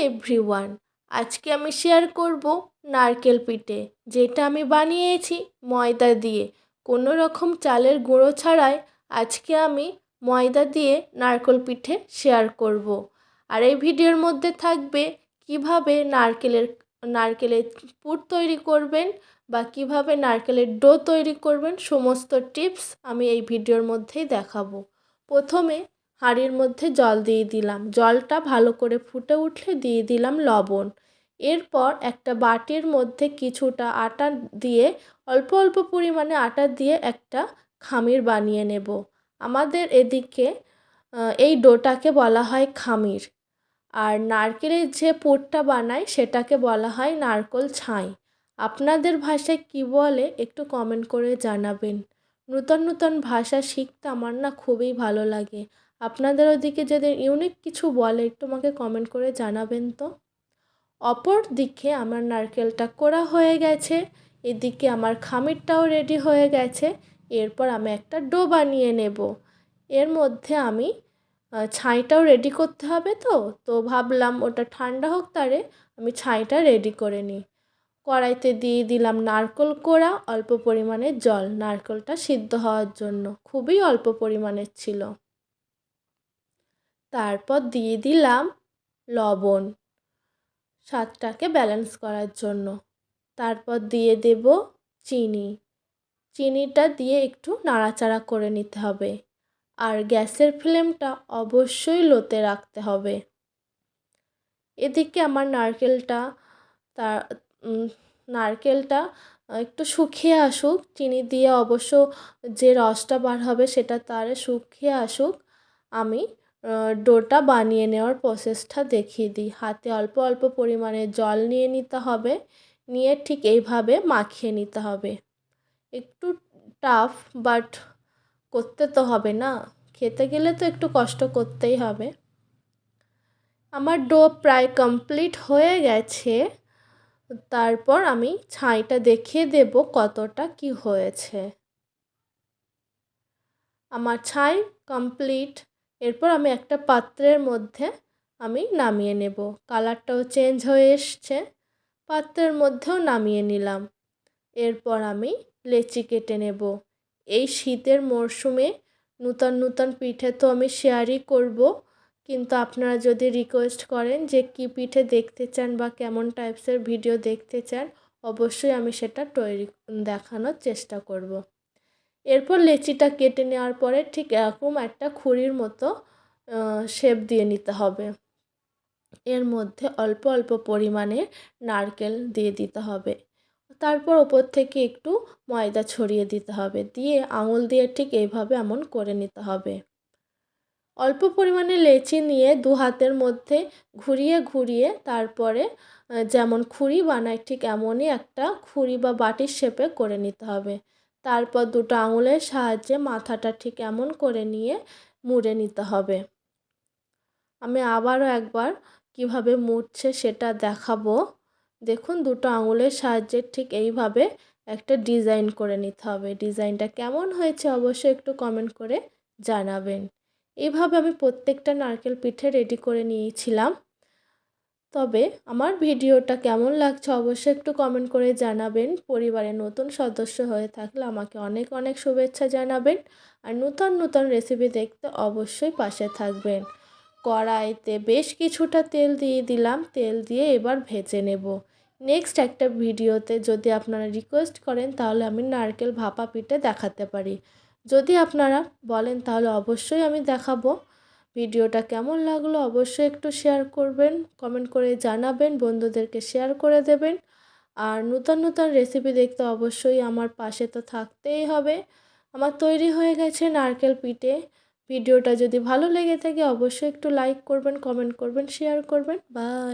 Everyone, আজকে আমি share করব নারকেল পিঠে, যেটা আমি বানিয়েছি ময়দা দিয়ে। কোনো রকম চালের গুঁড়ো ছাড়াই আজকে আমি ময়দা দিয়ে নারকেল পিঠে শেয়ার করব। আর এই ভিডিওর মধ্যে থাকবে কিভাবে নারকেলের পুর তৈরি করবেন বা কিভাবে নারকেলের ডো তৈরি করবেন, সমস্ত টিপস আমি এই ভিডিওর মধ্যেই দেখাবো। প্রথমে হাঁড়ির মধ্যে জল দিয়ে দিলাম, জলটা ভালো করে ফুটে উঠলে দিয়ে দিলাম লবণ। এরপর একটা বাটির মধ্যে কিছুটা আটা দিয়ে, অল্প অল্প পরিমাণে আটা দিয়ে একটা খামির বানিয়ে নেব। আমাদের এদিকে এই ডোটাকে বলা হয় খামির। আর নারকেলের যে পুরটা বানায় সেটাকে বলা হয় নারকেল ছাই। আপনাদের ভাষায় কী বলে একটু কমেন্ট করে জানাবেন। নূতন নূতন ভাষা শিখতে আমার না খুবই ভালো লাগে। আপনাদের ওদিকে যদি ইউনিক কিছু বলে একটু আমাকে কমেন্ট করে জানাবেন তো। অপর দিকে আমার নারকেলটা কোড়া হয়ে গেছে, এদিকে আমার খামিরটাও রেডি হয়ে গেছে। এরপর আমি একটা ডো বানিয়ে নেব। এর মধ্যে আমি ছাইটাও রেডি করতে হবে, তো ভাবলাম ওটা ঠান্ডা হোক, তারে আমি ছাইটা রেডি করে নিই। কড়াইতে দিয়ে দিলাম নারকেল কোড়া, অল্প পরিমাণে জল নারকেলটা সিদ্ধ হওয়ার জন্য, খুবই অল্প পরিমাণের ছিল। তারপর দিয়ে দিলাম লবণ স্বাদটাকে ব্যালেন্স করার জন্য। তারপর দিয়ে দেব চিনি। চিনিটা দিয়ে একটু নাড়াচাড়া করে নিতে হবে। আর গ্যাসের ফ্লেমটা অবশ্যই লোতে রাখতে হবে। এদিকে আমার নারকেলটা একটু শুকিয়ে আসুক, চিনি দিয়ে অবশ্য যে রসটা বার হবে সেটা তারে শুকিয়ে আসুক, আমি ডোটা বানিয়ে নেওয়ার প্রসেসটা দেখিয়ে দিই। হাতে অল্প অল্প পরিমাণে জল নিয়ে নিতে হবে, নিয়ে ঠিক এইভাবে মাখিয়ে নিতে হবে। একটু টাফ, বাট করতে তো হবে না, খেতে গেলে তো একটু কষ্ট করতেই হবে। আমার ডো প্রায় কমপ্লিট হয়ে গেছে। তারপর আমি ছাইটা দেখিয়ে দেব কতটা কি হয়েছে। আমার ছাই কমপ্লিট। এরপর আমি একটা পাত্রের মধ্যে আমি নামিয়ে নেব। কালারটাও চেঞ্জ হয়ে এসছে, পাত্রের মধ্যেও নামিয়ে নিলাম। এরপর আমি লেচি কেটে নেব। এই শীতের মরশুমে নূতন নূতন পিঠে তো আমি শেয়ারই করব, কিন্তু আপনারা যদি রিকোয়েস্ট করেন যে কী পিঠে দেখতে চান বা কেমন টাইপসের ভিডিও দেখতে চান, অবশ্যই আমি সেটা দেখানোর চেষ্টা করব। এরপর লেচিটা কেটে নেওয়ার পরে ঠিক এরকম একটা খুরির মতো শেপ দিয়ে নিতে হবে। এর মধ্যে অল্প অল্প পরিমাণে নারকেল দিয়ে দিতে হবে। তারপর ওপর থেকে একটু ময়দা ছড়িয়ে দিতে হবে, দিয়ে আঙুল দিয়ে ঠিক এইভাবে এমন করে নিতে হবে। অল্প পরিমাণে লেচি নিয়ে দু হাতের মধ্যে ঘুরিয়ে ঘুরিয়ে তারপরে যেমন খুরি বানায় ঠিক এমনই একটা খুরি বা বাটির শেপে করে নিতে হবে। তারপর দুটো আঙুলের সাহায্যে মাথাটা ঠিক এমন করে নিয়ে মুড়ে নিতে হবে। আমি আবারও একবার কিভাবে মুড়ছে সেটা দেখাবো। দেখুন, দুটো আঙুলের সাহায্যে ঠিক এইভাবে একটা ডিজাইন করে নিতে হবে। ডিজাইনটা কেমন হয়েছে অবশ্যই একটু কমেন্ট করে জানাবেন। এইভাবে আমি প্রত্যেকটা নারকেল পিঠে রেডি করে নিয়েছিলাম। তবে আমার ভিডিওটা কেমন লাগছে অবশ্যই একটু কমেন্ট করে জানাবেন। পরিবারে নতুন সদস্য হয়ে থাকলে আমাকে অনেক অনেক শুভেচ্ছা জানাবেন। আর নূতন নূতন রেসিপি দেখতে অবশ্যই পাশে থাকবেন। কড়াইতে বেশ কিছুটা তেল দিয়ে দিলাম, তেল দিয়ে এবার ভেজে নেব। নেক্সট একটা ভিডিওতে যদি আপনারা রিকোয়েস্ট করেন তাহলে আমি নারকেল ভাপা পিঠে দেখাতে পারি। যদি আপনারা বলেন তাহলে অবশ্যই আমি দেখাবো। ভিডিওটা কেমন লাগলো অবশ্যই একটু শেয়ার করবেন, কমেন্ট করে জানাবেন, বন্ধুদেরকে শেয়ার করে দেবেন। আর নূতন নূতন রেসিপি দেখতে অবশ্যই আমার পাশে তো থাকতেই হবে। আমার তৈরি হয়ে গেছে নারকেল পিঠে। ভিডিওটা যদি ভালো লেগে থাকে অবশ্যই একটু লাইক করবেন, কমেন্ট করবেন, শেয়ার করবেন। বাই।